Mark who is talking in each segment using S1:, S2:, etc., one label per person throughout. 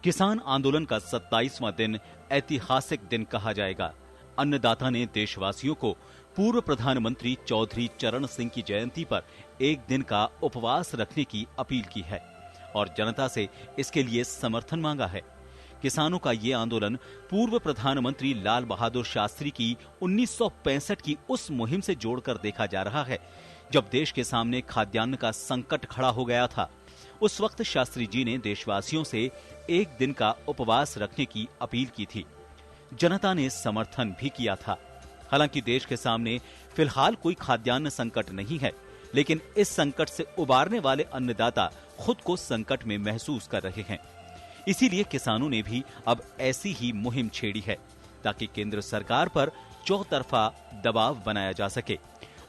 S1: किसान आंदोलन का 27वां दिन ऐतिहासिक दिन कहा जाएगा। अन्नदाता ने देशवासियों को पूर्व प्रधानमंत्री चौधरी चरण सिंह की जयंती पर एक दिन का उपवास रखने की अपील की है और जनता से इसके लिए समर्थन मांगा है। किसानों का ये आंदोलन पूर्व प्रधानमंत्री लाल बहादुर शास्त्री की 1965 की उस मुहिम से जोड़कर देखा जा रहा है, जब देश के सामने खाद्यान्न का संकट खड़ा हो गया था। उस वक्त शास्त्री जी ने देशवासियों से एक दिन का उपवास रखने की अपील की थी। जनता ने समर्थन भी किया था। हालांकि देश के सामने फिलहाल कोई खाद्यान्न संकट नहीं है, लेकिन इस संकट से उबारने वाले अन्नदाता खुद को संकट में महसूस कर रहे हैं। इसीलिए किसानों ने भी अब ऐसी ही मुहिम छेड़ी है ताकि केंद्र सरकार पर चौतरफा दबाव बनाया जा सके।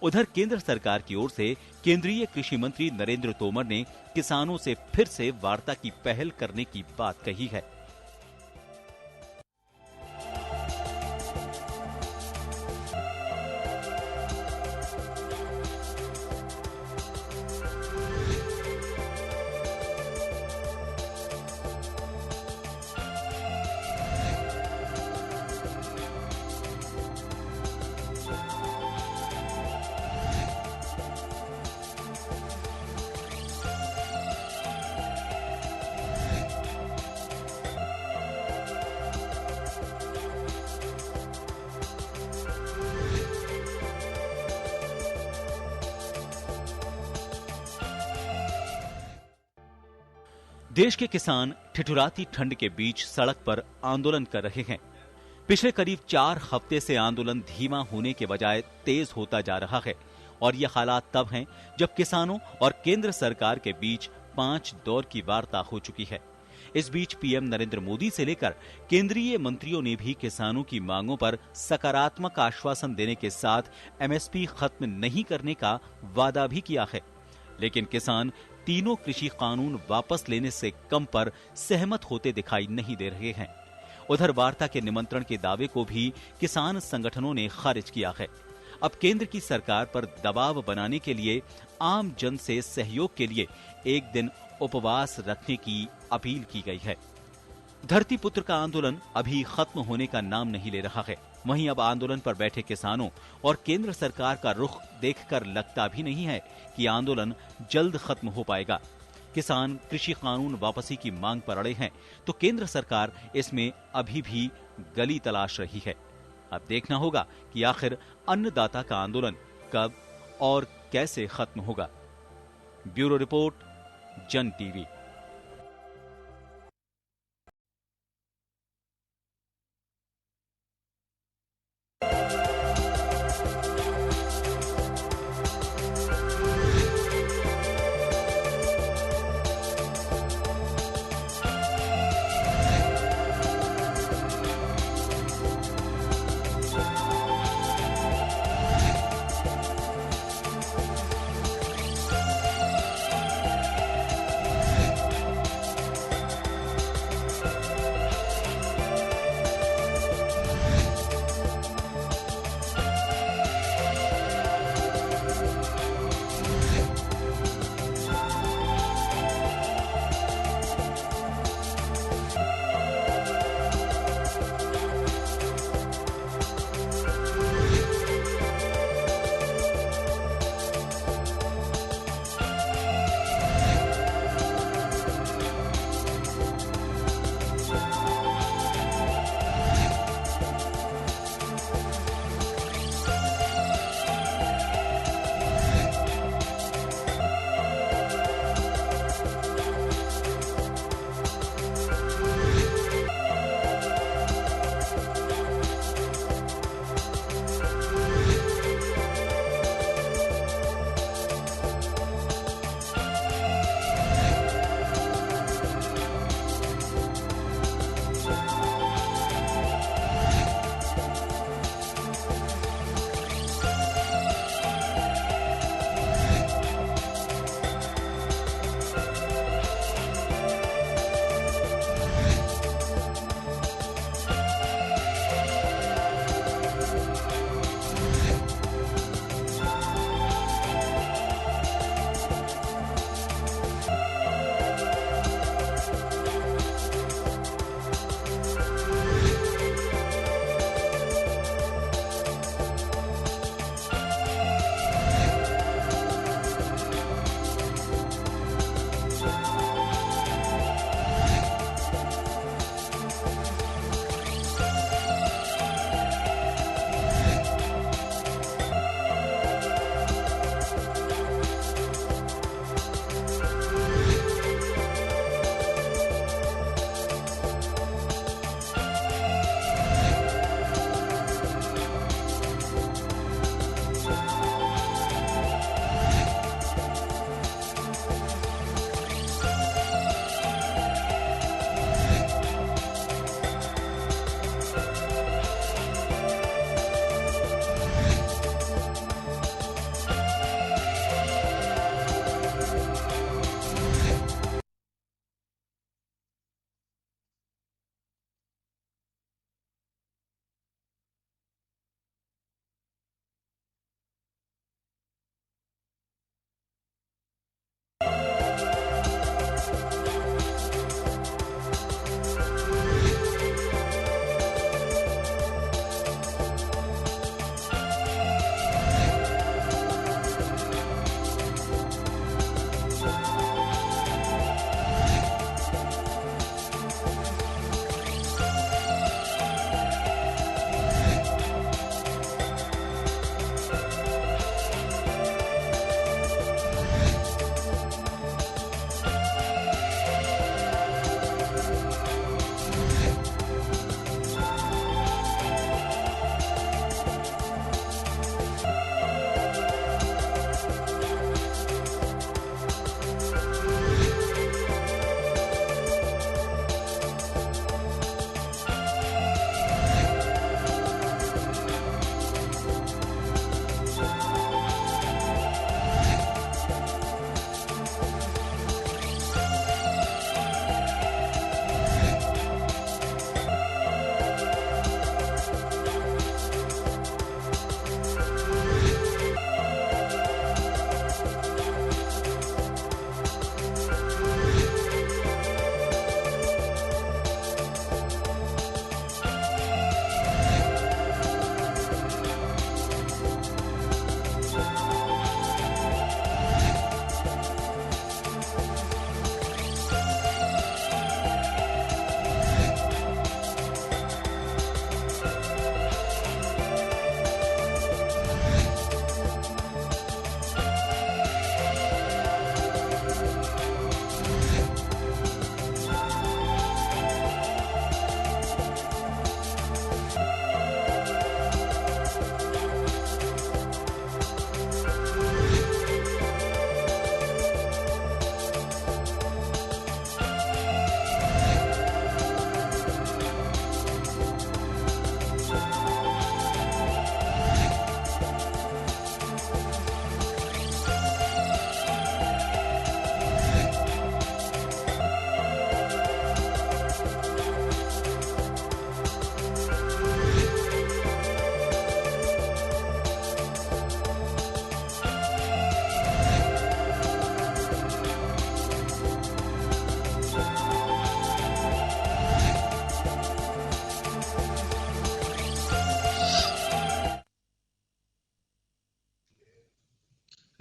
S1: उधर केंद्र सरकार की ओर से केंद्रीय कृषि मंत्री नरेंद्र तोमर ने किसानों से फिर से वार्ता की पहल करने की बात कही है। देश के किसान ठिठुराती ठंड के बीच सड़क पर आंदोलन कर रहे हैं। पिछले करीब 4 हफ्ते से आंदोलन धीमा होने के बजाय तेज होता जा रहा है और ये हालात तब हैं जब किसानों और केंद्र सरकार के बीच 5 दौर की वार्ता हो चुकी है। इस बीच पीएम नरेंद्र मोदी से लेकर केंद्रीय मंत्रियों ने भी किसानों की मांगों पर सकारात्मक आश्वासन देने के साथ एमएसपी खत्म नहीं करने का वादा भी किया है। लेकिन किसान तीनों कृषि कानून वापस लेने से कम पर सहमत होते दिखाई नहीं दे रहे हैं। उधर वार्ता के निमंत्रण के दावे को भी किसान संगठनों ने खारिज किया है। अब केंद्र की सरकार पर दबाव बनाने के लिए आम जन से सहयोग के लिए एक दिन उपवास रखने की अपील की गई है। धरती पुत्र का आंदोलन अभी खत्म होने का नाम नहीं ले रहा है। वहीं अब आंदोलन पर बैठे किसानों और केंद्र सरकार का रुख देखकर लगता भी नहीं है कि आंदोलन जल्द खत्म हो पाएगा। किसान कृषि कानून वापसी की मांग पर अड़े हैं तो केंद्र सरकार इसमें अभी भी गली तलाश रही है। अब देखना होगा कि आखिर अन्नदाता का आंदोलन कब और कैसे खत्म होगा। ब्यूरो रिपोर्ट, जन टीवी।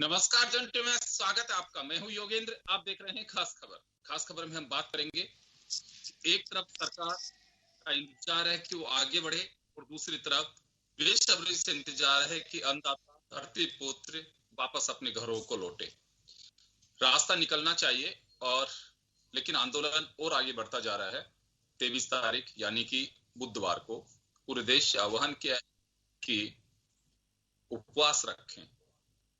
S2: नमस्कार जनते में स्वागत है आपका। मैं हूं योगेंद्र, आप देख रहे हैं खास खबर। खास खबर में हम बात करेंगे, एक तरफ सरकार का इंतजार है कि वो आगे बढ़े और दूसरी तरफ बेसब्री से इंतजार है कि अन्नदाता धरती पुत्र वापस अपने घरों को लौटे। रास्ता निकलना चाहिए और लेकिन आंदोलन और आगे बढ़ता जा रहा है। 23 तारीख यानी कि बुधवार को पूरे देश से आह्वान किया है कि उपवास रखें।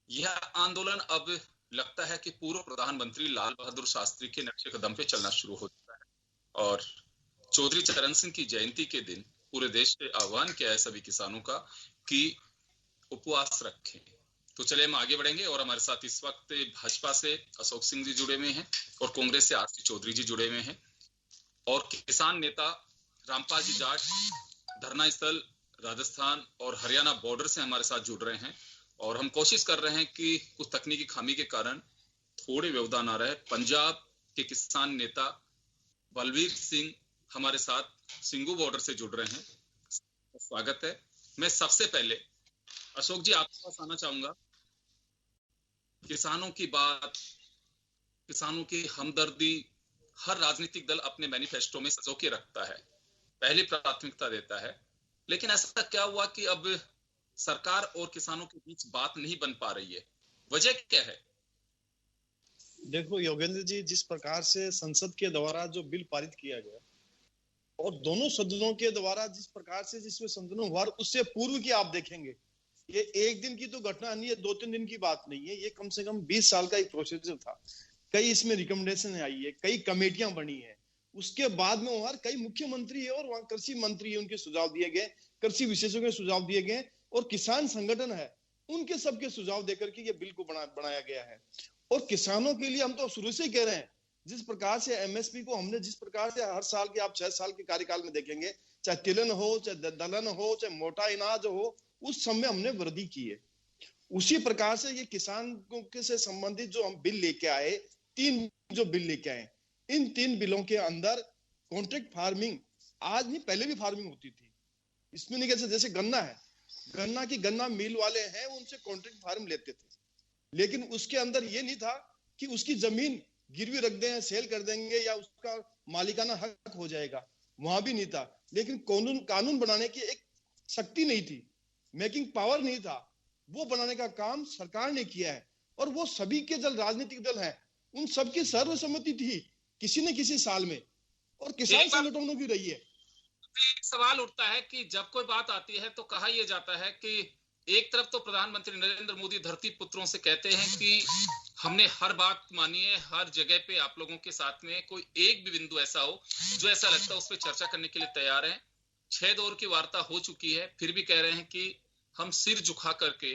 S2: यह आंदोलन अब लगता है कि पूर्व प्रधानमंत्री लाल बहादुर शास्त्री के नक्शे कदम पे चलना शुरू हो चुका है और चौधरी चरण सिंह की जयंती के दिन पूरे देश से आह्वान किया है सभी किसानों का कि उपवास रखें। तो चलिए हम आगे बढ़ेंगे और हमारे साथ इस वक्त भाजपा से अशोक सिंह जी जुड़े हुए हैं और कांग्रेस से आरसी चौधरी जी जुड़े हुए हैं और किसान नेता रामपाल जी जाट धरना स्थल राजस्थान और हरियाणा बॉर्डर से हमारे साथ जुड़ रहे हैं और हम कोशिश कर रहे हैं कि कुछ तकनीकी खामी के कारण थोड़े व्यवधान आ रहे हैं। पंजाब के किसान नेता बलवीर सिंह हमारे साथ सिंगू बॉर्डर से जुड़ रहे हैं। स्वागत है। मैं सबसे पहले अशोक जी आपके पास आना चाहूंगा। किसानों की बात, किसानों की हमदर्दी हर राजनीतिक दल अपने मैनिफेस्टो में सजो के रखता है, पहली प्राथमिकता देता है, लेकिन ऐसा क्या हुआ कि अब सरकार और किसानों के बीच बात नहीं बन पा रही है? वजह क्या है?
S3: देखो योगेंद्र जी, जिस प्रकार से संसद के द्वारा जो बिल पारित किया गया और दोनों सदनों के द्वारा जिस प्रकार से जिसमें संशोधन हुआ, उससे पूर्व की आप देखेंगे, ये एक दिन की तो घटना नहीं है, 2-3 दिन की बात नहीं है, ये कम से कम 20 साल का एक प्रोसीजर था। कई इसमें रिकमेंडेशन आई है, कई कमेटियां बनी है, उसके बाद में वहां कई मुख्यमंत्री है और वहां कृषि मंत्री है, उनके सुझाव दिए गए, कृषि विशेषज्ञों के सुझाव दिए गए और किसान संगठन है उनके सबके सुझाव देकर के ये बिल को बनाया गया है। और किसानों के लिए हम तो शुरू से ही कह रहे हैं, जिस प्रकार से एमएसपी को हमने जिस प्रकार से हर साल के आप 6 साल के कार्यकाल में देखेंगे, चाहे तिलहन हो, चाहे दलहन हो, चाहे मोटा अनाज हो, उस समय हमने वृद्धि की है। उसी प्रकार से ये किसानों के से संबंधित जो हम बिल लेके आए, 3 जो बिल लेके आए, इन 3 बिलों के अंदर कॉन्ट्रैक्ट फार्मिंग, आज नहीं पहले भी फार्मिंग होती थी, इसमें नहीं कैसे, जैसे गन्ना है, गन्ना की गन्ना मिल वाले हैं उनसे कॉन्ट्रैक्ट फार्म लेते थे, लेकिन उसके अंदर ये नहीं था कि उसकी जमीन गिरवी रख दें, सेल कर देंगे या उसका मालिकाना हक हो जाएगा, वहां भी नहीं था। लेकिन कानून बनाने की एक शक्ति नहीं थी, मेकिंग पावर नहीं था, वो बनाने का काम सरकार ने किया है और वो सभी के जो राजनीतिक दल हैं उन सबकी सर्वसम्मति थी किसी न किसी साल में, और किसान संगठनों की रही है।
S2: एक सवाल उठता है कि जब कोई बात आती है तो कहा यह जाता है कि एक तरफ तो प्रधानमंत्री नरेंद्र मोदी धरती पुत्रों से कहते हैं कि हमने हर बात मानी है, हर जगह पे आप लोगों के साथ में, कोई एक भी बिंदु ऐसा हो जो ऐसा लगता है उस पर चर्चा करने के लिए तैयार हैं। 6 दौर की वार्ता हो चुकी है, फिर भी कह रहे हैं कि हम सिर झुका करके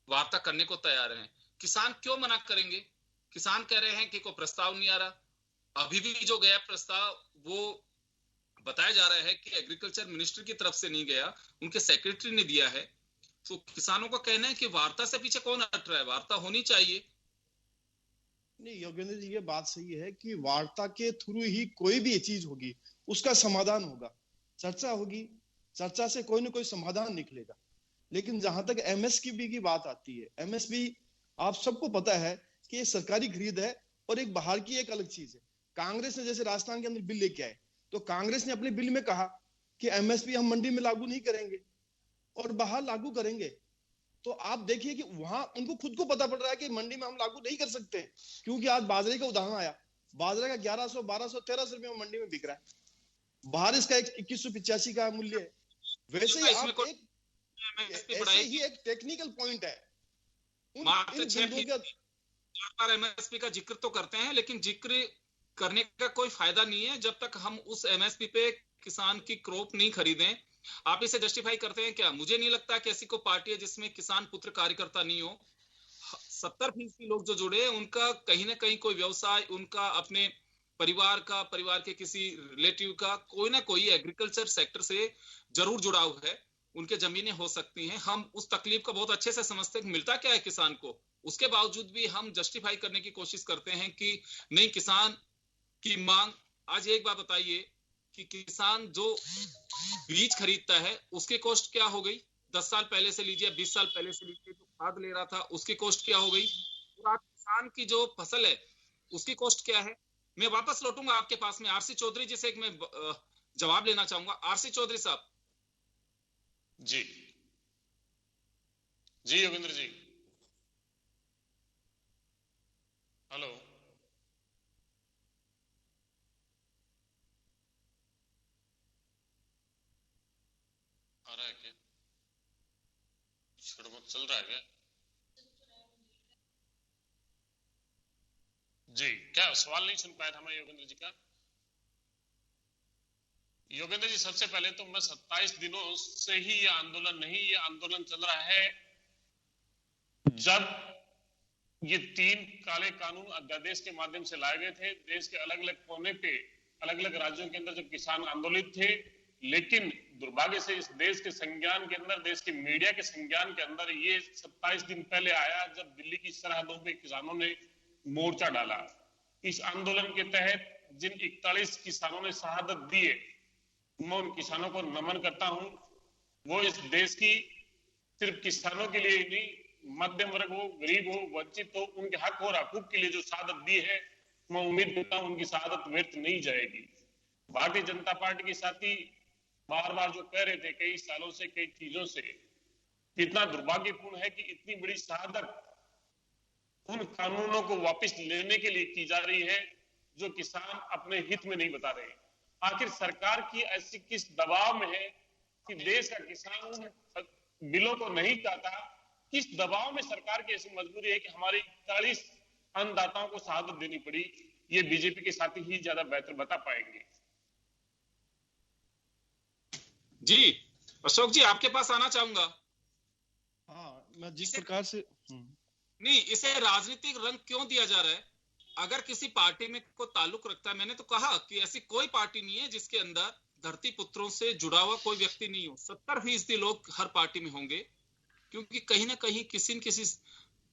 S2: वार्ता करने को तैयार हैं। किसान क्यों मना करेंगे? किसान कह रहे हैं कि कोई प्रस्ताव नहीं आ रहा। अभी भी जो गया प्रस्ताव वो बताया जा रहा है कि एग्रीकल्चर मिनिस्टर की तरफ से नहीं गया, उनके सेक्रेटरी ने दिया है। तो किसानों का कहना है कि वार्ता से पीछे कौन हट रहा है, वार्ता होनी चाहिए।
S3: नहीं योगेंद्र जी, ये बात सही है कि वार्ता के थ्रू ही कोई भी चीज होगी उसका समाधान होगा, चर्चा होगी, चर्चा से कोई ना कोई समाधान निकलेगा। लेकिन जहां तक एमएसपी की बात आती है, एमएसपी आप सबको पता है कि ये सरकारी खरीद है और एक बाहर की एक अलग चीज है। कांग्रेस ने जैसे राजस्थान के अंदर बिल लेके आए, तो कांग्रेस ने अपने बिल में कहा कि एमएसपी हम मंडी में लागू नहीं करेंगे और बाहर लागू करेंगे। तो आप देखिए कि वहां उनको खुद को पता पड़ रहा है कि मंडी में हम लागू नहीं कर सकते, क्योंकि आज बाजरे का उदाहरण आया, बाजरे का 1100, 1200, 1300 रुपये में मंडी में बिक रहा है, बाहर इसका 2185 का मूल्य है। वैसे ही आप ऐसे ही एक टेक्निकल पॉइंट है,
S2: एमएसपी का जिक्र तो करते हैं, लेकिन जिक्र करने का कोई फायदा नहीं है जब तक हम उस एमएसपी पे किसान की क्रॉप नहीं खरीदें। आप इसे जस्टिफाई करते हैं क्या? मुझे नहीं लगता कि ऐसी कोई पार्टी है जिसमें किसान पुत्र कार्यकर्ता नहीं हो। 70% लोग जो जुड़े हैं उनका कहीं ना कहीं कोई व्यवसाय, उनका अपने परिवार का, परिवार के किसी रिलेटिव का कोई ना कोई एग्रीकल्चर सेक्टर से जरूर जुड़ाव है, उनके जमीनें हो सकती हैं। हम उस तकलीफ को बहुत अच्छे से समझते हैं, मिलता क्या है किसान को, उसके बावजूद भी हम जस्टिफाई करने की कोशिश करते हैं कि नहीं, किसान की मांग। आज एक बात बताइए कि किसान जो बीज खरीदता है उसकी कॉस्ट क्या हो गई? 10 साल पहले से लीजिए, 20 साल पहले से लीजिए, जो खाद ले रहा था उसकी कॉस्ट क्या हो गई, और आज किसान की जो फसल है उसकी कॉस्ट क्या है। मैं वापस लौटूंगा आपके पास में आरसी चौधरी जी से, एक मैं जवाब लेना चाहूंगा। आरसी चौधरी साहब।
S4: जी जी योगेंद्र जी, हेलो। आ रहा है क्या? चल रहा है क्या? जी, क्या सवाल नहीं सुन पाया था मैं योगेंद्र जी का? योगेंद्र जी, सबसे पहले तो मैं 27 दिनों से ही ये आंदोलन नहीं, ये आंदोलन चल रहा है जब ये 3 काले कानून अध्यादेश के माध्यम से लाए गए थे। देश के अलग अलग कोने पे, अलग अलग राज्यों के अंदर जब किसान आंदोलित थे, लेकिन दुर्भाग्य से इस देश के संज्ञान के अंदर, देश के मीडिया के संज्ञान के अंदर ये 27 दिन पहले आया जब दिल्ली की सरहदों पे किसानों ने मोर्चा डाला। इस आंदोलन के तहत जिन 41 किसानों ने शहादत दी है, मैं उन किसानों को नमन करता हूं। वो इस देश की सिर्फ किसानों के लिए ही नहीं, मध्यम वर्ग हो, गरीब हो, वंचित हो, उनके हक और हकूक के लिए जो शहादत दी है, मैं उम्मीद करता हूं उनकी शहादत व्यर्थ नहीं जाएगी। भारतीय जनता पार्टी के साथी बार बार जो कह रहे थे कई सालों से, कई चीजों से, कितना दुर्भाग्यपूर्ण है कि इतनी बड़ी शहादत उन कानूनों को वापस लेने के लिए की जा रही है जो किसान अपने हित में नहीं बता रहे। आखिर सरकार की ऐसी किस दबाव में है कि देश का किसान उन बिलों को नहीं चाहता? किस दबाव में सरकार की ऐसी मजबूरी है कि हमारी 40 अन्नदाताओं को शहादत देनी पड़ी? ये बीजेपी के साथी ही ज्यादा बेहतर बता पाएंगे।
S2: जी अशोक जी, आपके पास आना चाहूंगा।
S3: हाँ, मैं जिस प्रकार से
S2: नहीं, इसे राजनीतिक रंग क्यों दिया जा रहा है? अगर किसी पार्टी में को ताल्लुक रखता है, मैंने तो कहा कि ऐसी कोई पार्टी नहीं है जिसके अंदर धरती पुत्रों से जुड़ा हुआ कोई व्यक्ति नहीं हो। 70% लोग हर पार्टी में होंगे, क्योंकि कहीं ना कहीं किसी न किसी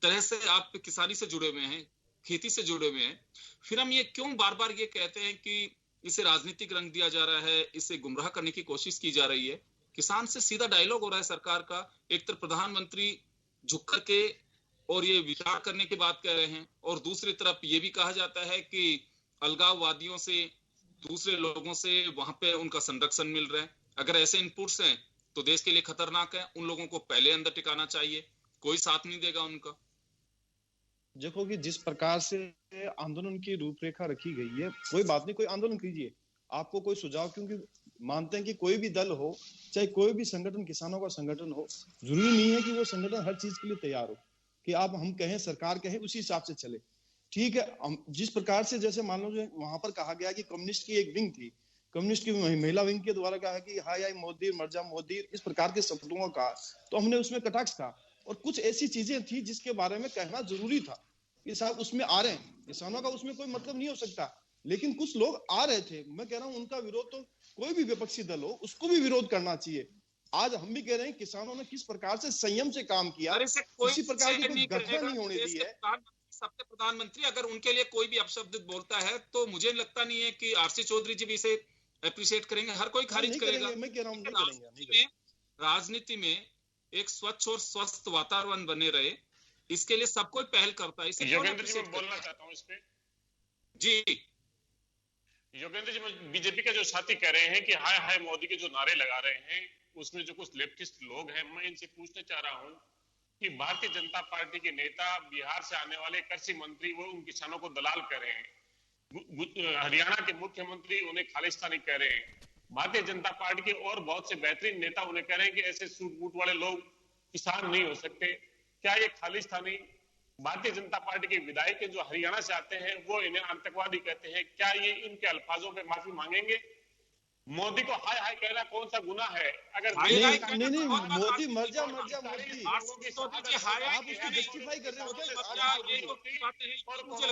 S2: तरह से आप किसानी से जुड़े हुए हैं, खेती से जुड़े हुए हैं। फिर हम ये क्यों बार बार ये कहते हैं कि इसे राजनीतिक रंग दिया जा रहा है, इसे गुमराह करने की कोशिश की जा रही है? किसान से सीधा डायलॉग हो रहा है सरकार का। एक तरफ प्रधानमंत्री झुक करके और ये विचार करने की बात कह रहे हैं, और दूसरी तरफ ये भी कहा जाता है कि अलगाववादियों से, दूसरे लोगों से वहां पे उनका संरक्षण मिल रहा है। अगर ऐसे इनपुट्स हैं तो देश के लिए खतरनाक है। उन लोगों को पहले अंदर टिकाना चाहिए, कोई साथ नहीं देगा उनका।
S3: देखो कि जिस प्रकार से आंदोलन की रूपरेखा रखी गई है, कोई बात नहीं, कोई आंदोलन कीजिए, आपको कोई सुझाव, क्योंकि मानते हैं कि कोई भी दल हो, चाहे कोई भी संगठन, किसानों का संगठन हो, जरूरी नहीं है कि वो संगठन हर चीज के लिए तैयार हो कि आप हम कहें, सरकार कहे, उसी हिसाब से चले। ठीक है, जिस प्रकार से, जैसे मान लो वहां पर कहा गया कि कम्युनिस्ट की एक विंग थी, कम्युनिस्ट की महिला विंग के द्वारा कहा कि हाय हाय मोदी, मर जा मोदी, इस प्रकार के शब्दों का, तो हमने उसमें कटाक्ष था। और कुछ ऐसी चीजें थी जिसके बारे में कहना जरूरी था कि साहब उसमें आ रहे हैं, किसानों का उसमें कोई मतलब नहीं हो सकता, लेकिन कुछ लोग आ रहे थे। मैं कह रहा हूं उनका विरोध तो कोई भी विपक्षी दल हो उसको भी विरोध करना चाहिए। आज हम भी कह रहे हैं किसानों ने किस प्रकार से संयम से काम किया, किसी प्रकार की कोई घटना नहीं होने दी है।
S2: सबके प्रधानमंत्री अगर उनके लिए कोई भी अपशब्द बोलता है तो मुझे लगता नहीं है कि आरसी चौधरी जी भी इसे अप्रिशिएट करेंगे। हर कोई खारिज करेगा।
S3: मैं कह रहा हूं नहीं करेंगे।
S2: राजनीति में एक स्वच्छ और स्वस्थ वातावरण बने रहे, इसके लिए सब कोई पहल करता है। इसे
S4: योगेंद्र जी, मैं बोलना चाहता हूं इस पे।
S2: जी
S4: योगेंद्र जी, बीजेपी के जो साथी कह रहे हैं कि हाय हाय मोदी के जो नारे लगा रहे हैं, उसमें जो कुछ लेफ्टिस्ट लोग हैं, मैं इनसे पूछना चाह रहा हूं कि भारतीय जनता पार्टी के नेता, बिहार से आने वाले कृषि मंत्री, वो उन किसानों को दलाल कह रहे हैं। हरियाणा के मुख्यमंत्री उन्हें खालिस्तानी कह रहे हैं। भारतीय जनता पार्टी के और बहुत से बेहतरीन नेता उन्हें कह रहे हैं कि ऐसे सूट बूट वाले लोग किसान नहीं हो सकते। क्या ये खालिस्तानी भारतीय जनता पार्टी के विधायक जो हरियाणा से आते हैं वो इन्हें आतंकवादी कहते हैं? क्या ये इनके अल्फाजों पे माफी मांगेंगे? मोदी को हाय हाय कहना कौन सा गुनाह है? अगर
S3: नहीं, मोदी मर जा मोदी,
S2: आप उसको
S3: जस्टिफाई कर रहे हो?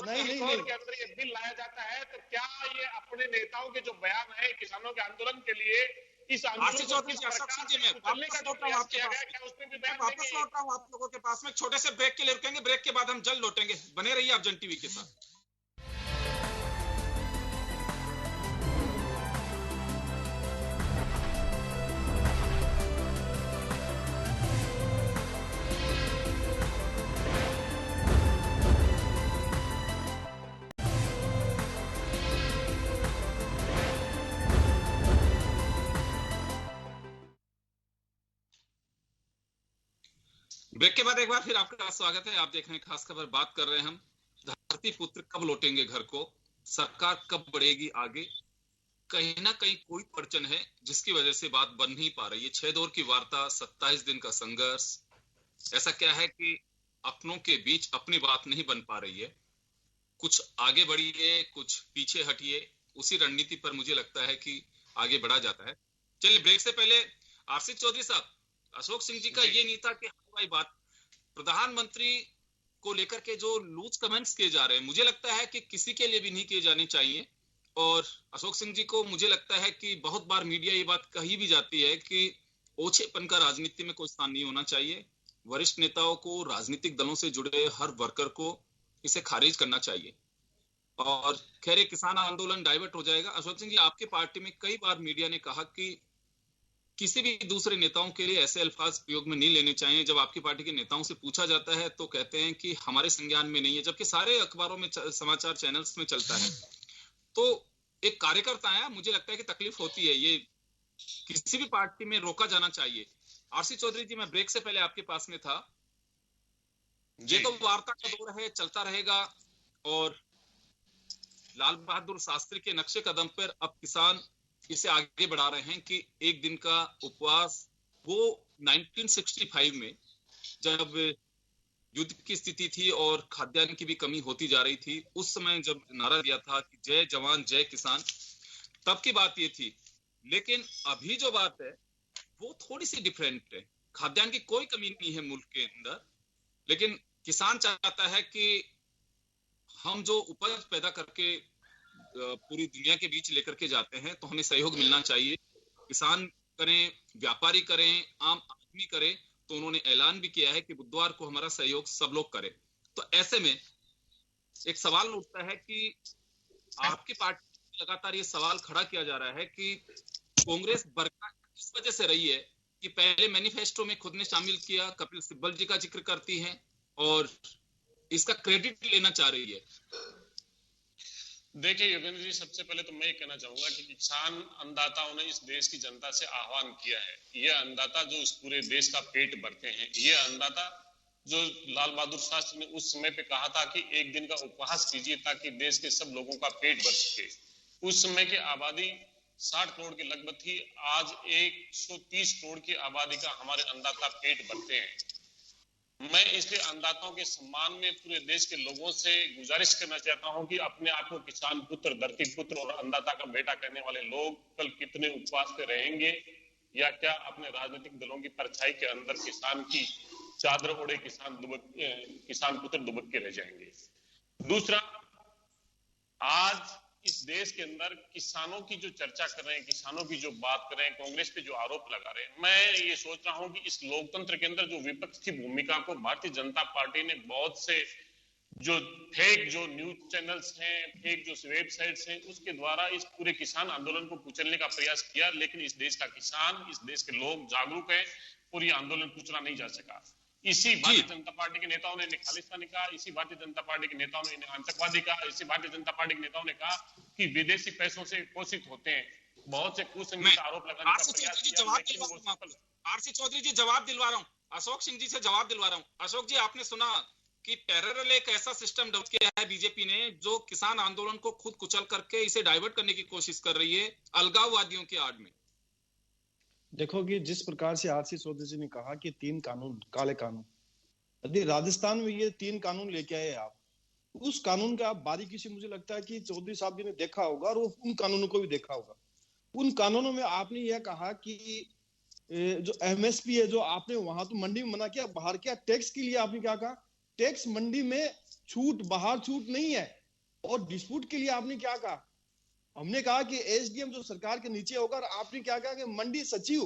S4: नहीं, के अंदर ये बिल लाया जाता है तो क्या ये अपने नेताओं के जो बयान है किसानों के आंदोलन के लिए, इस
S2: आरसी चौधरी जी, अशोक जी, मैं वापस लौट रहा हूं आपके आप लोगों के पास में। छोटे से ब्रेक के लिए रुकेंगे, ब्रेक के बाद हम जल्द लौटेंगे। बने रहिए आप जन टीवी के साथ। ब्रेक के बाद एक बार फिर आपका स्वागत है। आप देख रहे हैं खास खबर, बात कर रहे हैं हम धरती पुत्र कब लौटेंगे घर को, सरकार कब बढ़ेगी आगे। कहीं ना कहीं कोई अड़चन है जिसकी वजह से बात बन नहीं पा रही है। 6 दौर की वार्ता, 27 दिन का संघर्ष, ऐसा क्या है कि अपनों के बीच अपनी बात नहीं बन पा रही है। कुछ आगे बढ़िए, कुछ पीछे हटिए, उसी रणनीति पर मुझे लगता है कि आगे बढ़ा जाता है। चलिए, ब्रेक से पहले आरसी चौधरी साहब, अशोक सिंह जी का ये नहीं था कि हमारी बात प्रधानमंत्री को लेकर के जो लूज कमेंट्स किए जा रहे हैं, मुझे लगता है कि किसी के लिए भी नहीं किए जाने चाहिए। और अशोक सिंह जी को मुझे लगता है कि बहुत बार मीडिया ये बात कही भी जाती है कि ओछेपन का राजनीति में कोई स्थान नहीं होना चाहिए। वरिष्ठ नेताओं को, राजनीतिक दलों से जुड़े हर वर्कर को इसे खारिज करना चाहिए। और खैर, किसान आंदोलन डाइवर्ट हो जाएगा। अशोक सिंह जी, आपके पार्टी में कई बार मीडिया ने कहा कि किसी भी दूसरे नेताओं के लिए ऐसे अल्फाज प्रयोग में नहीं लेने चाहिए। जब आपकी पार्टी के नेताओं से पूछा जाता है तो कहते हैं कि हमारे संज्ञान में नहीं है, जबकि सारे अखबारों में, समाचार चैनल्स में चलता है। तो एक कार्यकर्ता है, मुझे लगता है कि तकलीफ होती है, ये किसी भी पार्टी में रोका जाना चाहिए। आरसी चौधरी जी, मैं ब्रेक से पहले आपके पास में था, ये तो वार्ता का दौर है, चलता रहेगा। और लाल बहादुर शास्त्री के नक्शे कदम पर अब किसान इसे आगे बढ़ा रहे हैं कि एक दिन का उपवास। वो 1965 में जब युद्ध की स्थिति थी और खाद्यान्न की भी कमी होती जा रही थी, उस समय जब नारा दिया था कि जय जवान जय किसान, तब की बात ये थी। लेकिन अभी जो बात है वो थोड़ी सी डिफरेंट है। खाद्यान्न की कोई कमी नहीं है मुल्क के अंदर, लेकिन किसान चाहता है कि हम जो उपज पैदा करके पूरी दुनिया के बीच लेकर के जाते हैं तो हमें सहयोग मिलना चाहिए। किसान करें, व्यापारी करें, आम आदमी करे, तो उन्होंने ऐलान भी किया है कि बुधवार को हमारा सहयोग सब लोग करें। तो ऐसे में एक सवाल उठता है कि आपकी पार्टी लगातार ये सवाल खड़ा किया जा रहा है कि कांग्रेस बरकरार इस वजह से रही है कि पहले मैनिफेस्टो में खुद ने शामिल किया, कपिल सिब्बल जी का जिक्र करती है और इसका क्रेडिट लेना चाह रही है।
S4: देखिए योगेंद्र जी, सबसे पहले तो मैं ये कहना चाहूंगा कि किसान अन्नदाताओं ने इस देश की जनता से आह्वान किया है। ये अन्नदाता जो इस पूरे देश का पेट भरते हैं, ये अन्नदाता जो लाल बहादुर शास्त्री ने उस समय पे कहा था कि एक दिन का उपवास कीजिए ताकि देश के सब लोगों का पेट भर सके। उस समय की आबादी 60 करोड़ की लगभग थी, आज 130 करोड़ की आबादी का हमारे अन्नदाता पेट भरते हैं। मैं इसलिए अन्नदाताओं के सम्मान में पूरे देश के लोगों से गुजारिश करना चाहता हूं कि अपने आप को किसान पुत्र, धरती पुत्र और अन्नदाता का बेटा कहने वाले लोग कल कितने उपवास पे रहेंगे, या क्या अपने राजनीतिक दलों की परछाई के अंदर किसान की चादर ओढ़े किसान पुत्र दुबक के रह जाएंगे। दूसरा, आज इस देश के अंदर किसानों की जो चर्चा कर रहे हैं, किसानों की जो बात कर रहे हैं, कांग्रेस पे जो आरोप लगा रहे हैं, मैं ये सोच रहा हूं कि इस लोकतंत्र के अंदर जो विपक्ष की भूमिका को भारतीय जनता पार्टी ने बहुत से जो फेक जो न्यूज चैनल्स हैं, फेक जो वेबसाइट्स हैं, उसके द्वारा इस पूरे किसान आंदोलन को कुचलने का प्रयास किया। लेकिन इस देश का किसान, इस देश के लोग जागरूक हैं और ये आंदोलन कुचला नहीं जा सका। इसी भारतीय जनता पार्टी के नेताओं ने खालिस्तानी कहा, इसी भारतीय जनता पार्टी के नेताओं ने आतंकवादी कहा, इसी भारतीय जनता पार्टी के नेताओं ने कहा कि विदेशी पैसों से पोषित होते हैं। बहुत से कुसंगत आरोप लगाने का प्रयास किया।
S2: आरसी चौधरी जी, जवाब दिलवा रहा हूँ, अशोक सिंह जी से जवाब दिलवा रहा हूँ। अशोक जी, आपने सुना कि पैरेलल एक ऐसा सिस्टम डेवलप किया है बीजेपी ने जो किसान आंदोलन को खुद कुचल करके इसे डाइवर्ट करने की कोशिश कर रही है अलगाववादियों की आड़ में।
S3: देखो कि जिस प्रकार से आरसी चौधरी जी ने कहा कि 3 कानून, काले कानून, यदि राजस्थान में ये 3 कानून लेके आए आप, उस कानून का आप बारीकी से, मुझे लगता है कि चौधरी साहब जी ने देखा होगा और उन कानूनों को भी देखा होगा। उन कानूनों में आपने यह कहा कि जो एमएसपी है, जो आपने वहां तो मंडी में मना किया, बाहर क्या टैक्स के लिए आपने क्या कहा, टैक्स मंडी में छूट, बाहर छूट नहीं है। और डिस्प्यूट के लिए आपने क्या कहा, हमने कहा कि एसडीएम जो सरकार के नीचे होगा, और आपने क्या कहा कि मंडी सचिव,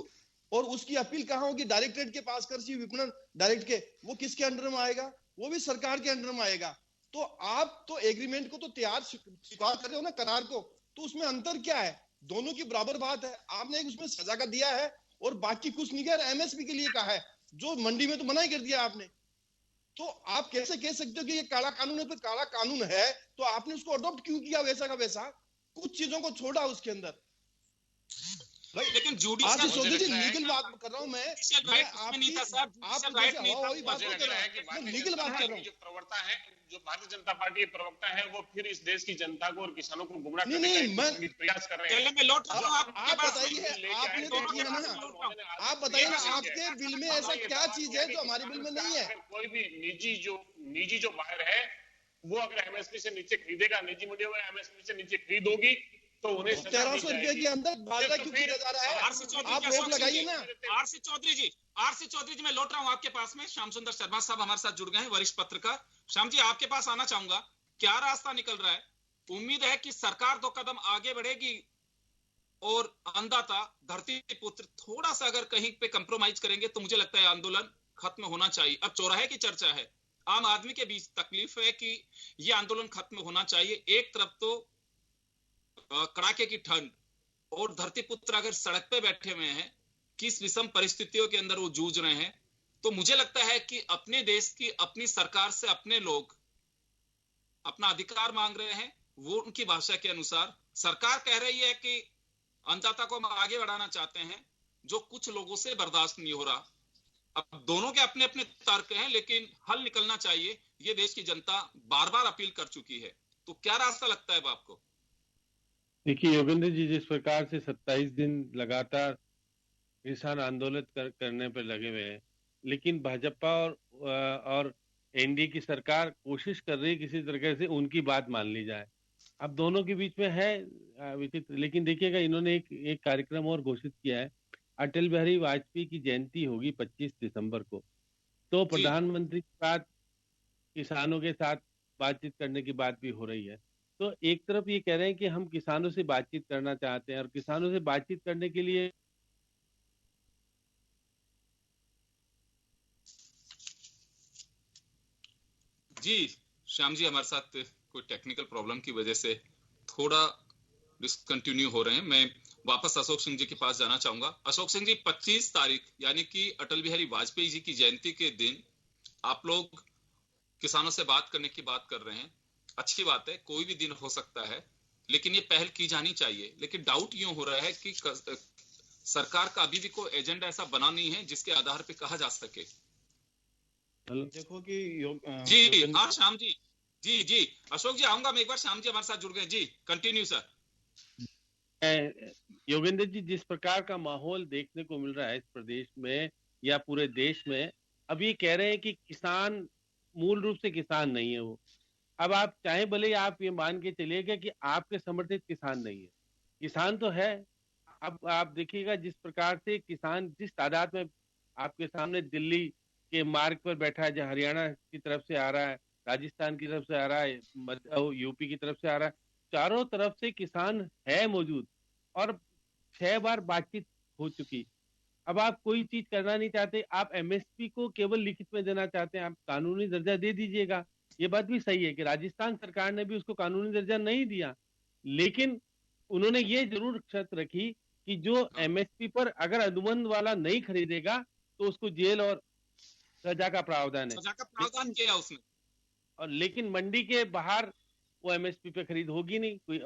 S3: और उसकी अपील कहाँ होगी, डायरेक्टरेट के पास, कृषि विपणन डायरेक्ट के, वो किसके अंडर में आएगा, वो भी सरकार के अंडर में आएगा। तो आप तो एग्रीमेंट को तो तैयार स्वीकार कर रहे हो ना, करार को, तो उसमें अंतर क्या है, दोनों की बराबर बात है। आपने उसमें सजा का दिया है और बाकी कुछ नहीं किया, एमएसपी के लिए कहा है, जो मंडी में तो मना ही कर दिया आपने। तो आप कैसे कह सकते हो कि ये काला कानून है, तो काला कानून है तो आपने उसको अडॉप्ट क्यों किया वैसा का वैसा, कुछ चीजों को छोड़ा उसके अंदर।
S2: लेकिन
S3: आशीष
S2: जुडिशियल
S3: चौधरी जी लीगल बात कर रहा हूँ मैं
S2: राइट उसमें नहीं था साहब,
S3: आप
S2: जुडिशियल
S3: जैसे
S2: राइट नहीं था।
S3: हवा बात
S4: मुझे
S3: नहीं
S4: लग
S3: कर
S4: रहा
S3: रहा
S4: है कि
S3: मैं
S4: भारतीय
S3: लीगल
S4: जनता
S3: बात कर
S4: पार्टी
S3: रहा
S4: की
S3: हूँ।
S4: जो प्रवक्ता है, जो भारतीय जनता पार्टी के प्रवक्ता है, वो फिर इस देश की जनता को और किसानों को गुमराह
S3: नहीं,
S4: करने का
S3: नहीं, मैं-
S4: एक प्रयास कर रहे
S2: चलिए
S4: हैं।
S2: मैं लौट रहा हूँ आपके
S3: आप
S2: पास।
S3: बताइए, आपने तो
S2: दोनों के
S3: किया
S2: पास
S3: ना,
S2: मैं लौट रहा हूँ।
S3: आप बताइए ना आपके बिल में ऐसा क्या चीज है जो हमारे बिल में नहीं है?
S4: अगर कोई भी निजी जो बायर है, वो अगर एमएसपी से नीचे खरीदेगा, निजी मीडिया में एमएसपी से नीचे खरीद होगी, तो उन्हें
S3: 1300 रुपए के अंदर बाजरा क्यों खरीदा जा रहा है?
S2: आरसी चौधरी
S3: आप
S2: जी,
S3: रोक लगाइए ना।
S2: आरसी चौधरी जी मैं लौट रहा हूँ आपके पास में। श्याम सुंदर शर्मा साहब हमारे साथ जुड़ गए हैं, वरिष्ठ पत्रकार। श्याम जी आपके पास आना चाहूंगा, क्या रास्ता निकल रहा है? उम्मीद है कि सरकार 2 कदम आगे बढ़ेगी और अन्नदाता धरती पुत्र थोड़ा सा अगर कहीं पे कंप्रोमाइज करेंगे तो मुझे लगता है आंदोलन खत्म होना चाहिए। अब चौराहे की चर्चा है, आम आदमी के बीच तकलीफ है कि ये आंदोलन खत्म होना चाहिए। एक तरफ तो कड़ाके की ठंड और धरती पुत्र अगर सड़क पे बैठे हुए हैं, किस विषम परिस्थितियों के अंदर वो जूझ रहे हैं, तो मुझे लगता है कि अपने देश की अपनी सरकार से अपने लोग अपना अधिकार मांग रहे हैं, वो उनकी भाषा के अनुसार। सरकार कह रही है कि अन्नदाता को हम आगे बढ़ाना चाहते हैं, जो कुछ लोगों से बर्दाश्त नहीं हो रहा। अब दोनों के अपने अपने तर्क हैं, लेकिन हल निकलना चाहिए, ये देश की जनता बार बार अपील कर चुकी है। तो क्या रास्ता लगता है आपको?
S5: देखिए योगेंद्र जी, जिस प्रकार से 27 दिन लगातार किसान आंदोलन करने पर लगे हुए हैं, लेकिन भाजपा और एनडीए की सरकार कोशिश कर रही है किसी तरीके से उनकी बात मान ली जाए। अब दोनों के बीच में है विचित्र। लेकिन देखिएगा, इन्होंने एक कार्यक्रम और घोषित किया है। अटल बिहारी वाजपेयी की जयंती होगी 25 दिसंबर को, तो प्रधानमंत्री के साथ किसानों के साथ बातचीत करने की बात भी हो रही है। तो एक तरफ ये कह रहे हैं कि हम किसानों से बातचीत करना चाहते हैं, और किसानों से बातचीत करने के लिए
S2: जी श्याम जी हमारे साथ कोई टेक्निकल प्रॉब्लम की वजह से थोड़ा डिसकंटिन्यू हो रहे हैं। मैं वापस अशोक सिंह जी के पास जाना चाहूंगा। अशोक सिंह जी, 25 तारीख यानी कि अटल बिहारी वाजपेयी जी की जयंती के दिन आप लोग किसानों से बात करने की बात कर रहे हैं। अच्छी बात है, कोई भी दिन हो सकता है, लेकिन ये पहल की जानी चाहिए। लेकिन डाउट यूं हो रहा है कि सरकार का अभी भी कोई एजेंडा ऐसा बना नहीं है जिसके आधार पे कहा जा सके।
S3: देखो कि
S2: जी हाँ श्याम जी, जी अशोक जी आऊंगा मैं एक बार। श्याम जी हमारे साथ जुड़ गए जी, कंटिन्यू सर।
S5: योगेंद्र जी, जिस प्रकार का माहौल देखने को मिल रहा है इस प्रदेश में या पूरे देश में, अब ये कह रहे हैं कि किसान मूल रूप से किसान नहीं है वो। अब आप चाहे भले आप ये मान के चलिएगा कि आपके समर्थित किसान नहीं है, किसान तो है। अब आप देखिएगा जिस प्रकार से किसान जिस तादाद में आपके सामने दिल्ली के मार्ग पर बैठा है, जो हरियाणा की तरफ से आ रहा है, राजस्थान की तरफ से आ रहा है, यूपी की तरफ से आ रहा है, चारों तरफ से किसान है मौजूद, और 6 बार बातचीत हो चुकी। अब आप कोई चीज करना नहीं चाहते, आप एमएसपी को केवल लिखित में देना चाहते हैं, आप कानूनी दर्जा दे दीजिएगा। ये बात भी सही है कि राजस्थान सरकार ने भी उसको कानूनी दर्जा नहीं दिया, लेकिन उन्होंने ये जरूर शर्त रखी कि जो एमएसपी पर अगर अनुबंध वाला नहीं खरीदेगा तो उसको जेल और सजा का प्रावधान है।
S2: सजा का प्रावधान किया उसने।
S5: और लेकिन मंडी के बाहर वो एमएसपी पे खरीद होगी नहीं, कोई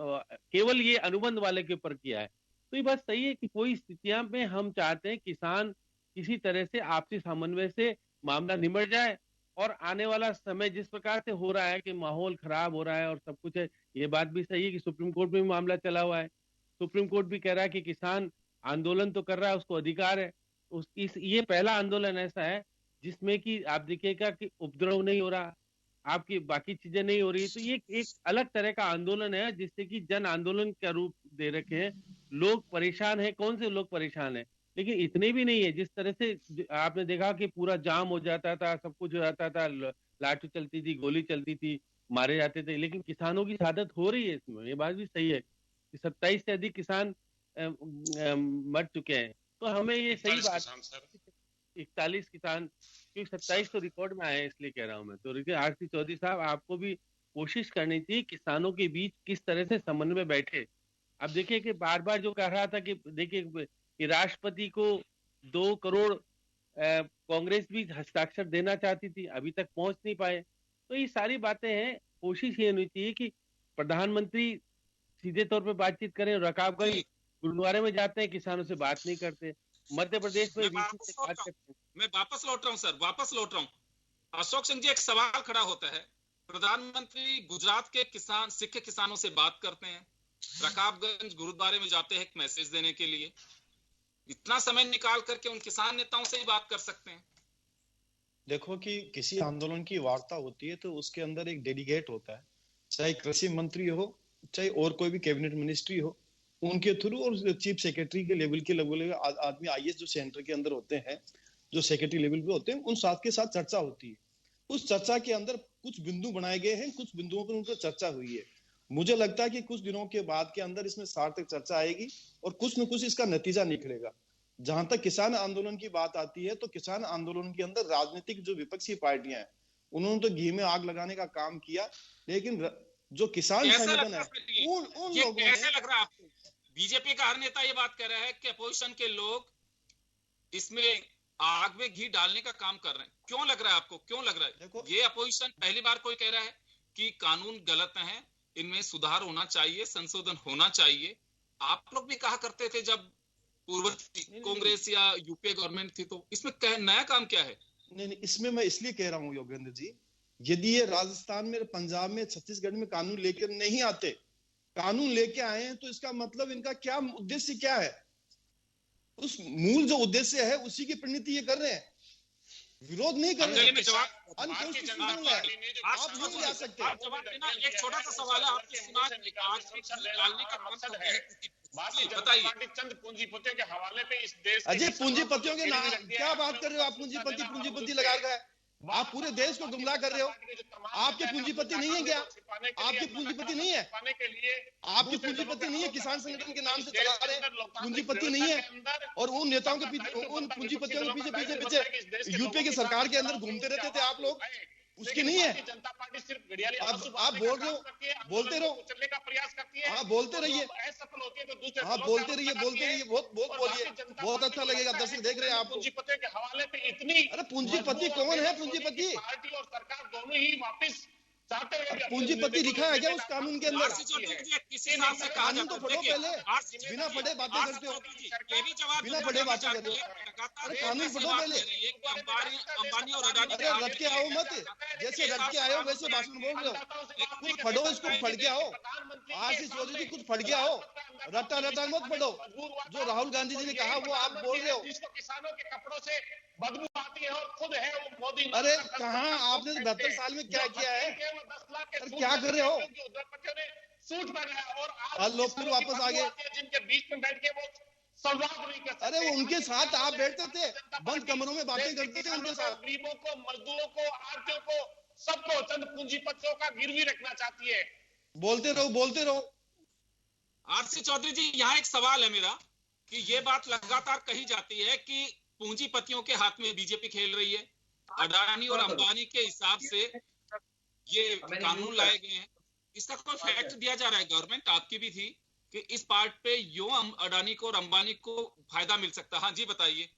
S5: केवल ये अनुबंध वाले के ऊपर किया है। तो ये बात सही है कि कोई स्थितियां में हम चाहते हैं किसान किसी तरह से आपसी समन्वय से मामला निमट जाए, और आने वाला समय जिस प्रकार से हो रहा है कि माहौल खराब हो रहा है और सब कुछ है, ये बात भी सही है कि सुप्रीम कोर्ट में भी मामला चला हुआ है। सुप्रीम कोर्ट भी कह रहा है कि किसान आंदोलन तो कर रहा है, उसको अधिकार है। ये पहला आंदोलन ऐसा है जिसमें कि आप देखिएगा कि उपद्रव नहीं हो रहा, आपकी बाकी चीजें नहीं हो रही। तो ये एक अलग तरह का आंदोलन है जिससे कि जन आंदोलन का रूप दे रखे हैं। लोग परेशान हैं, कौन से लोग परेशान हैं, लेकिन इतने भी नहीं है जिस तरह से आपने देखा कि पूरा जाम हो जाता था, सब कुछ हो जाता था, लाठी चलती थी, गोली चलती थी, मारे जाते थे। लेकिन किसानों की शहादत हो रही है इसमें, ये बात भी सही है कि 27 से अधिक किसान मर चुके हैं। तो हमें ये सही बात, 41 किसान, क्योंकि 27 तो रिकॉर्ड में आए हैं, इसलिए कह रहा हूं मैं। तो आरसी चौधरी साहब, आपको भी कोशिश करनी चाहिए किसानों के बीच किस तरह से समन्वय में बैठे। अब देखिए कि बार बार जो कह रहा था कि देखिए कि राष्ट्रपति को 2 करोड़ कांग्रेस भी हस्ताक्षर देना चाहती थी, अभी तक पहुंच नहीं पाए। तो ये सारी बातें हैं। कोशिश ये होनी चाहिए कि प्रधानमंत्री सीधे तौर पे बातचीत करें, रकाबगंज गुरुद्वारे में जाते हैं, किसानों से बात नहीं करते। मध्य प्रदेश में वीसी से बात करते हैं।
S2: मैं वापस लौट रहा हूँ सर, वापस लौट रहा हूँ। अशोक सिंह जी, एक सवाल खड़ा होता है, प्रधानमंत्री गुजरात के किसान सिख किसानों से बात करते हैं, रकाबगंज गुरुद्वारे में जाते हैं एक मैसेज देने के लिए, इतना समय निकाल करके उन किसान नेताओं से ही बात कर सकते हैं।
S3: देखो कि किसी आंदोलन की वार्ता होती है तो उसके अंदर एक डेलीगेट होता है, चाहे कृषि मंत्री हो, चाहे और कोई भी कैबिनेट मिनिस्ट्री हो, उनके थ्रू, और चीफ सेक्रेटरी के लेवल के आदमी आईएएस जो सेंटर के अंदर होते हैं, जो सेक्रेटरी लेवल पे होते हैं, उन साथ के साथ चर्चा होती है। उस चर्चा के अंदर कुछ बिंदु बनाए गए हैं, कुछ बिंदुओं पर उनपर चर्चा हुई है। मुझे लगता है कि कुछ दिनों के बाद के अंदर इसमें सार्थक चर्चा आएगी और कुछ न कुछ इसका नतीजा निकलेगा। जहां तक किसान आंदोलन की बात आती है, तो किसान आंदोलन के अंदर राजनीतिक जो विपक्षी पार्टियां हैं, उन्होंने तो घी में आग लगाने का काम किया, लेकिन जो किसान संगठन है, उन लोगों ने,
S2: कैसे लग रहा है आपको? बीजेपी का हर नेता ये बात कर रहा है कि अपोजिशन के लोग इसमें आग में घी डालने का काम कर रहे हैं। क्यों लग रहा है आपको, क्यों लग रहा है? देखो, ये अपोजिशन पहली बार कोई कह रहा है कि कानून गलत है, इनमें सुधार होना चाहिए, संशोधन होना चाहिए। आप लोग भी कहा करते थे जब पूर्व कांग्रेस या यूपीए गवर्नमेंट थी, तो इसमें नया काम क्या है?
S3: नहीं, इसमें मैं इसलिए कह रहा हूँ योगेंद्र जी, यदि ये राजस्थान में, पंजाब में, छत्तीसगढ़ में कानून लेकर नहीं आते, कानून लेके आए हैं, तो इसका मतलब इनका क्या उद्देश्य क्या है? उस मूल जो उद्देश्य है उसी की परिणति ये कर रहे हैं, विरोध नहीं कर रहे हैं। अनकॉन्स्टिट्यूशनल है, आप नहीं ले आ सकते।
S2: एक छोटा सा सवाल है, आपने सुना निकालने का मकसद है, बताइए।
S4: चंद पूंजीपतियों के हवाले पे इस देश,
S3: अजय पूंजीपतियों के नाम क्या बात कर रहे हो आप? पूंजीपति लगा रहे हैं, आप पूरे देश को गुमराह कर रहे हो। आपके पूंजीपति नहीं है क्या? आपके पूंजीपति नहीं है? आपके पूंजीपति नहीं है? किसान संगठन के नाम से चला रहे हैं, पूंजीपति नहीं है? और उन नेताओं के पीछे, उन पूंजीपतियों के पीछे यूपी की सरकार के अंदर घूमते रहते थे आप लोग, उसकी नहीं है?
S4: जनता पार्टी सिर्फ घड़ियाली
S3: आप बोल रहे हो, बोलते रहो,
S4: चलने का प्रयास करती है।
S3: हाँ बोलते रहिए,
S4: असफल होती है तो दूसरे,
S3: हाँ बोलते रहिए, बहुत बोलिए, बहुत अच्छा लगेगा, दर्शक देख रहे हैं आपको।
S4: पूंजीपतियों के हवाले पे इतनी,
S3: अरे पूंजीपति कौन है? पूंजीपति
S4: पार्टी और सरकार दोनों ही वापस चाहते हैं।
S3: पूंजीपति लिखा है क्या उस कानून के अंदर?
S2: कानून
S3: तो पढ़ो पहले, बिना पढ़े बातें करते हो, बिना पढ़े बातें करते हो। अरे कानून पढ़ो पहले,
S2: अंबानी और अडानी,
S3: अरे रट के आओ मत, जैसे रट के आए हो वैसे भाषण बोल रहे हो। कुछ पढ़ो, इसको पढ़ के आओ। आशीष चौधरी जी, कुछ पढ़ के आओ, रट्टा रट्टा मत पढ़ो। जो राहुल गांधी जी ने कहा वो आप बोल रहे हो।
S4: किसानों के कपड़ों से बदबू आती है और खुद है वो मोदी।
S3: अरे कहाँ, आपने 72 साल में क्या किया है? अरे क्या कर रहे हो?
S4: सूट पहना और
S3: लोग फिर वापस आ गए,
S4: जिनके बीच में बैठ के वो संवाद नहीं कर सकते।
S3: अरे वो उनके साथ आप बैठते थे, बंद कमरों में बातें करते थे उनके साथ।
S4: गरीबों को, मजदूरों को, आरतीयों को, सबको चंद पूंजीपतियों का गिरवी रखना चाहती है।
S3: बोलते रहो, बोलते रहो।
S2: आरसी चौधरी जी, यहाँ एक सवाल है मेरा कि ये बात लगातार कही जाती है कि पूंजीपतियों के हाथ में बीजेपी खेल रही है, अडानी और अंबानी के हिसाब से ये कानून लाए गए हैं। इसका कोई फैक्ट दिया जा रहा है? गवर्नमेंट आपकी भी थी कि इस पार्ट पे यूं अडानी को और अंबानी को फायदा मिल सकता है। हाँ जी बताइए।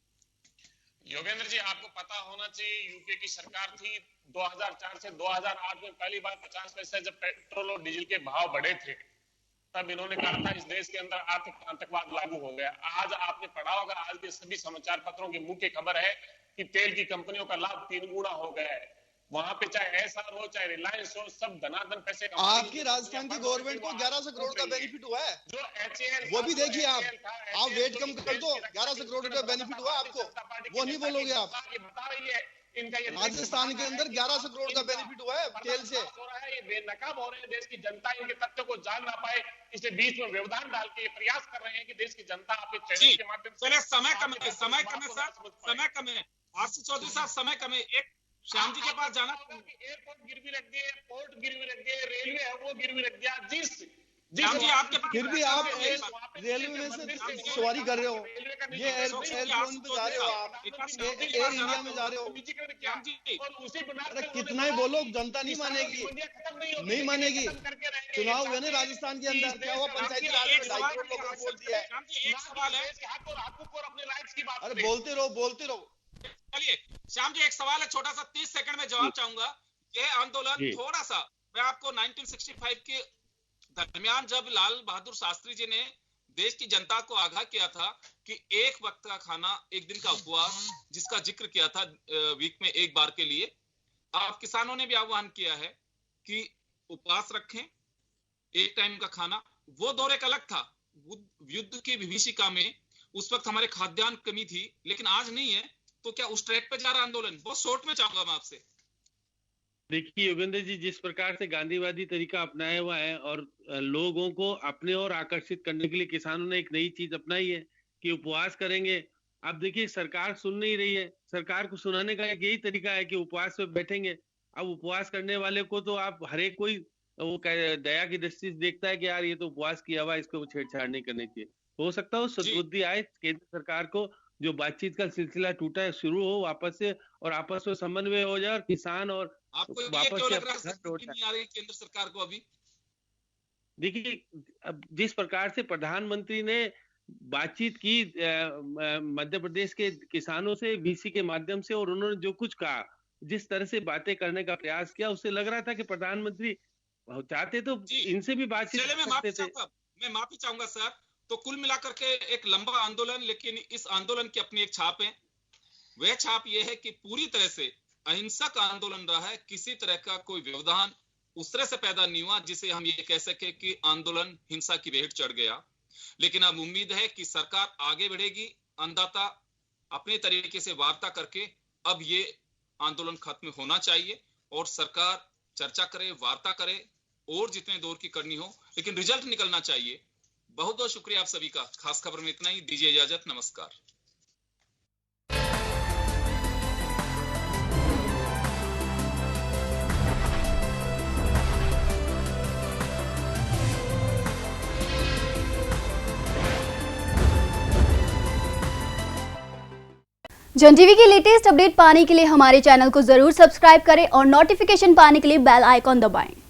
S4: योगेंद्र जी, आपको पता होना चाहिए, यूपीए की सरकार थी 2004 से 2008 में पहली बार 50 पैसे जब पेट्रोल और डीजल के भाव बढ़े थे, तब इन्होंने कहा था इस देश के अंदर आर्थिक आतंकवाद लागू हो गया। आज आपने पढ़ा होगा, आज के सभी समाचार पत्रों की मुख्य खबर है कि तेल की कंपनियों का लाभ 3 गुना हो गया है। वहां पे चाहे एसआर हो, चाहे रिलायंस हो, सब धनाधन पैसे।
S3: आपकी राजस्थान की गवर्नमेंट को 1100 करोड़ का बेनिफिट हुआ है,
S4: जो HAL,
S3: वो भी देखिए आप वेट कम कर दो, 1100 करोड़ का बेनिफिट हुआ आपको, वो नहीं बोलोगे आप?
S4: बता रही है इनका ये
S3: राजस्थान के अंदर 1100 करोड़ का बेनिफिट हुआ है तेल से।
S4: हो रहा है, ये बेनकाब हो रहे हैं, देश की जनता इनके तथ्य को जान ना पाए, इसलिए बीच में व्यवधान डाल के प्रयास कर रहे हैं कि देश की जनता आपके चैनल के माध्यम से।
S2: समय कम है सर, समय कम है। आरसी चौधरी साहब, समय कम है। एक श्याम जी के पास जाना,
S4: एयरपोर्ट गिरवी रख दिए, पोर्ट गिरवी रख दिए, रेलवे है वो गिरवी रख दिया।
S2: श्याम जी आपके,
S3: फिर भी आप रेलवे में से सवारी कर रहे हो, ये एयरपोर्ट पे जा रहे हो, आप एयर इंडिया में जा रहे हो। अरे कितना ही बोलो, जनता नहीं मानेगी, नहीं मानेगी। चुनाव हुए ना राजस्थान के अंदर, क्या हुआ? पंचायती राज में 2.5 करोड़ लोगों ने वोट दिया है।
S2: एक सवाल है,
S3: अरे बोलते रहो, बोलते रहो।
S2: चलिए श्याम जी, एक सवाल है छोटा सा, 30 सेकंड में जवाब चाहूंगा। यह आंदोलन थोड़ा सा, मैं आपको 1965 के दरमियान जब लाल बहादुर शास्त्री जी ने देश की जनता को आगाह किया था कि एक वक्त का खाना, एक दिन का उपवास, जिसका जिक्र किया था वीक में एक बार के लिए। अब किसानों ने भी आह्वान किया है कि उपवास रखें, एक टाइम का खाना। वो दौर एक अलग था, युद्ध की विभीषिका में उस वक्त हमारे खाद्यान्न कमी थी, लेकिन आज नहीं है। तो क्या उस ट्रैक पे जा रहा आंदोलन? बहुत शॉर्ट में चाहूंगा मैं आपसे।
S5: देखिए योगेंद्र जी, जिस प्रकार से गांधीवादी तरीका अपनाया हुआ है और लोगों को अपने ओर आकर्षित करने के लिए किसानों ने एक नई चीज अपनाई है कि उपवास करेंगे। अब देखिए सरकार सुन नहीं रही है, सरकार को सुनाने का एक यही तरीका है कि उपवास पे बैठेंगे। अब उपवास करने वाले को तो आप हर एक कोई वो दया की दृष्टि से देखता है कि यार ये तो उपवास किया हुआ, इसको छेड़छाड़ नहीं करनी चाहिए। हो सकता है सद्बुद्धि आए केंद्र सरकार को, जो बातचीत का सिलसिला टूटा है शुरू हो वापस से, और आपस में समन्वय हो जाए और किसान और
S2: आपको ये
S5: वापस
S2: क्यों
S5: से
S2: लग रहा
S5: अपना
S2: है
S5: घर लौट
S2: कि नहीं आ रही केंद्र सरकार को अभी?
S5: देखिए, अब जिस प्रकार से प्रधानमंत्री ने बातचीत की मध्य प्रदेश के किसानों से वीसी के माध्यम से, और उन्होंने जो कुछ कहा, जिस तरह से बातें करने का प्रयास किया, उससे लग रहा था कि प्रधानमंत्री चाहते तो इनसे भी बातचीत
S2: चले मैं
S5: कर
S2: माफी
S5: सकते थे।
S2: चाहूंगा, मैं माफी चाहूंगा सर। तो कुल मिलाकर के एक लंबा आंदोलन, लेकिन इस आंदोलन की अपनी एक छाप है। वह छाप यह है कि पूरी तरह से अहिंसक आंदोलन रहा है। किसी तरह का कोई व्यवधान उस तरह से पैदा नहीं हुआ जिसे हम ये कह सके कि आंदोलन हिंसा की भेंट चढ़ गया। लेकिन अब उम्मीद है कि सरकार आगे बढ़ेगी, अंदाता अपने तरीके से वार्ता करके। अब ये आंदोलन खत्म होना चाहिए और सरकार चर्चा करे, वार्ता करे, और जितने दौर की करनी हो, लेकिन रिजल्ट निकलना चाहिए। बहुत बहुत शुक्रिया आप सभी का। खास खबर में इतना ही। दीजिए इजाजत, नमस्कार।
S6: जन टीवी की लेटेस्ट अपडेट पाने के लिए हमारे चैनल को जरूर सब्सक्राइब करें और नोटिफिकेशन पाने के लिए बेल आइकॉन दबाएं।